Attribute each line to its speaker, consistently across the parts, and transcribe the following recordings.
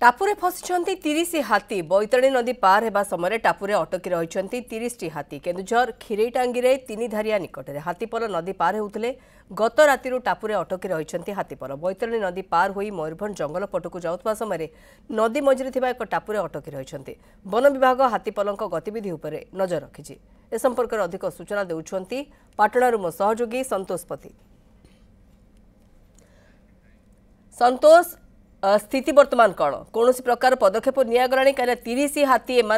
Speaker 1: टापुरे फसी 30 हाथी बैतरणी नदी पार होगा समय टापुरे अटकी रही 30 हाथी केन्दुझर खीरेटांगी तीन धारिया निकट में हाथीपल नदी पार होते गत राति टापुरे अटकी रही हाथीपल बैतरणी नदी पार हो मयूरभंज जंगल पटक जाऊा समय नदी मझिरे एक टापुरे अटकी रही वन विभाग हाथीपल गतिविधि उपर नजर रखी ए संपर्क में अधिक सूचना देउछंती पाटणारू मो सहयोगी संतोष पति। संतोष, स्थिति वर्तमान कौन प्रकार पदक्षेप निगला कहीं 30 हाथी एम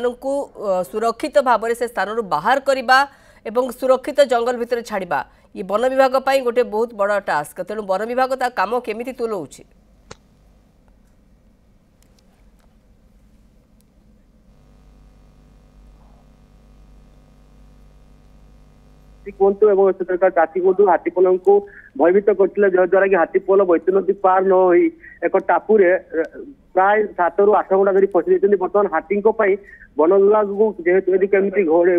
Speaker 1: सुरक्षित भाव से स्थान बाहर करने और सुरक्षित जंगल भितर छाड़ा ये वन विभाग गोटे बहुत बड़ टास्क तेणु वन विभाग ता काम केमिति तुलौछि?
Speaker 2: चाषी को हाथीपल को भयभीत करते जहाद्वारा कि हाथीपल बैतरणी नदी पार न हो एक टापुरे प्राय 7 ରୁ 8 घंटा धरी फसी बर्तमान हाथी वन विभाग को जेहेतु यदि केमी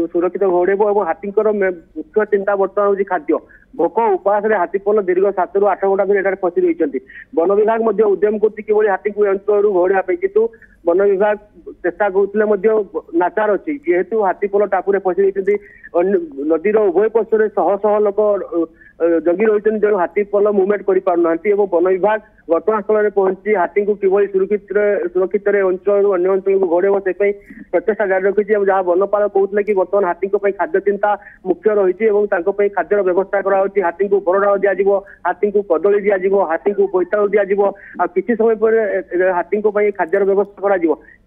Speaker 2: सुरक्षित घोड़ेब और हाथी मुख्य चिंता बर्तमान हूँ खाद्य भोक उपास हाथीपल दीर्घ 7 ରୁ 8 घंटा धरी फसी रही वन विभाग उद्यम कर हाथी को अंचल घोड़ा किंतु वन विभाग चेष्टा करते नाचार अच्छी जेहेतु हाथीपल टापुरे फसी रही नदीर उभय पक्षर शह शह लोक जगी रही जो हाथीपल मुवमेंट कर वन विभाग घटनास्थल में पहुंची हाथी को किभली सुरक्षित अंचल अन्य अंचल को घोड़ेब से प्रचेषा जारी रखी जहाँ वनपाल कहते कि बर्तमान हाथी खाद्य चिंता मुख्य रही खाद्यर व्यवस्था कराई हाथी को बरडाल दिज्व हाथी को कदली दिज्व हाथी को बोईतालु दिज्व आ किसी समय पर हाथी खाद्यर व्यवस्था करा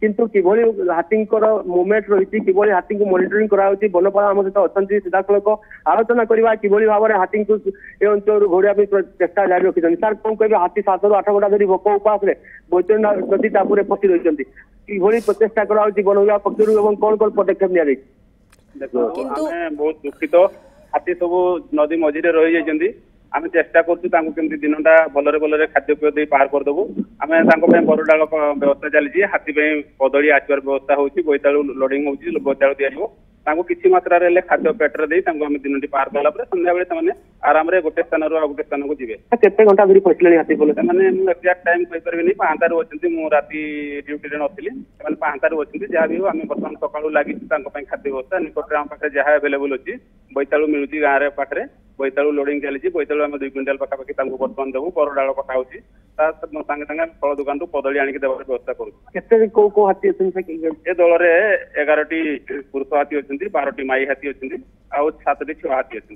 Speaker 2: किंतु किभली हाथी मुवमेंट रही किभली हाथी को मॉनिटरिंग कराई वनपाल आम सहित अच्छा सीधा सड़क आलोचना करवा किभली भाव में हाथी को ए अंचल घोड़ा चेष्टा जारी रखी सर कौन कहे हाथी 7 ରୁ 8 घंटा धरी भोक उपास बैतरणी नदी टापुरे फसी रही किभली प्रचेषा करा वन विभाग पक्ष कौन कौन पदक्षेप नि
Speaker 3: बहुत दुखित हाथी सब नदी मझिरे रही जाइए आम चेष्टा करमती दिनटा भलरे भलरे खाद्यपेय दे पार करदेबू आम बरडाल व्यवस्था चली हाथी कदली आसबार व्यवस्था हो बोईतालु लोडिंग हो बोईतालु दिज्व किसी मात्रा खाद्य पेटर दे आम दिन पार कला संध्या बेले आराम गोटे स्थान गोटे स्थान को जी
Speaker 2: केते घंटा धरी फसले हाथी
Speaker 3: मैंने एक्जाक्ट टाइम कहीपरि पांचटारू अच्छी मुझे राति ड्यूटी नी से पांचटारू अच्छी जहाँ भी हो आम बर्तमान सका लगी खाद्य व्यवस्था निकट आम पाखे जहाँ एवेलेबल अच्छी बोईतालु मिलूँ गाँव पाखे बोईतालु लोडिंग चली बोईतालु आम 2 क्विंटाल पाखापाखि बर्तमान देवु बरडाल पका हो सागे सागे फल दुकान कदली आनिक देवार व्यवस्था करूँ
Speaker 2: हाथी अच्छे
Speaker 3: दल में 11टी पुरुष हाथी अच्छी 12टी माई हाथी अच्छी आ 7टी छुआ हाथी अच्छी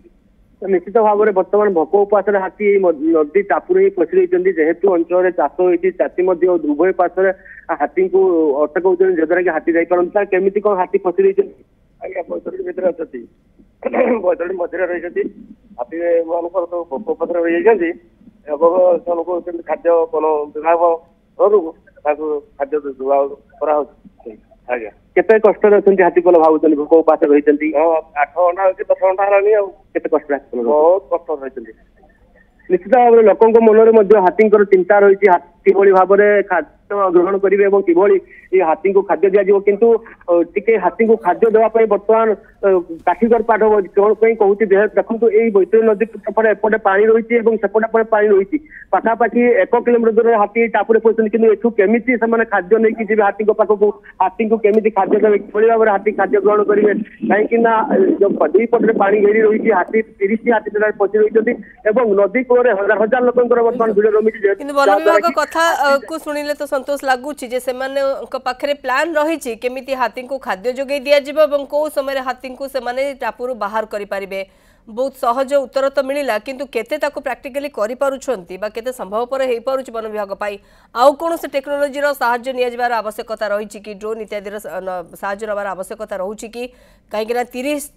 Speaker 2: निश्चित भाव में बर्तमान भोक उपास हाथी नदी टापुरे ही फसी रही जेहेतु अंचल चाष होती चाषी उभय पार्श्व हाथी को अटक जद्वारा कि हाथी जापार केमी कौन हाथी फसी रही बैतरणी भितर अच्छी बैतरणी मझे रही हाथी मान भोक उपास रही जाती खाद्य वन विभाग खाद्य करा आज्ञा केते कष्ट अच्छे हाथीपल भावुं भोक उपास रही 8 घंटा 10 घंटा है कष्ट बहुत कष्ट रही निश्चित भाव में लोकों मन हाथी चिंता रही हाथी भाव में खाद्य ग्रहण करेंगे और किभली हाथी को खाद्य दिज्व किंतु टिके हाथी को खाद्य देवाई बर्तमान काठिकर पाठ कौन कहूँ देखो ये बैतरणी नदी एपटे पानी रही सेपटे पानी रही पाखापाखि 1 किलोमीटर दूर हाथी टापुरे पहुंचते कि एठू केमी से खाद्य नहीं जी हाथी पाखक हाथी को केमी खाद्य देवे किभली भाव में हाथी खाद्य ग्रहण करेंगे कहीं 2 पटे पानी घेरी रही हाथी 30 हाथी पहुंची रही नदी कूल हजार हजार लोक बर्तमान भिड़ रही
Speaker 1: वन विभाग कथा को शुणिले तो संतोष लगुच पाखे प्लान रही केमिति हाथी को खाद्य जोगे दिज्व कौ समय हाथी को से टापुरु बाहर करें बहुत सहज उत्तर तो मिला किंतु केते ताको प्रैक्टिकली करि पारुछंती बा केते संभवपर हेई पारुछ वन विभाग पाई आउ कोन से टेक्नोलॉजी रो सहाय्य निया जबार आवश्यकता रही कि ड्रोन इत्यादि रो सहाय्य नबार आवश्यकता रहउची कि काहेकि 30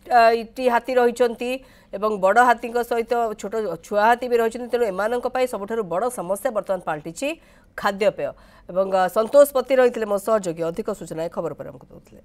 Speaker 1: टी हाथी रहिचंती एवं बड़ हाथी सहित छोट छुआ हाथी भी रहिचंती तेणु एमानक पाई सबठारु बड़ समस्या वर्तमान पाल्टिछि खाद्यपेय एवं संतोष पति रहिथिले मो सहयोगी अधिक सूचना खबर पर हमको दउथिले।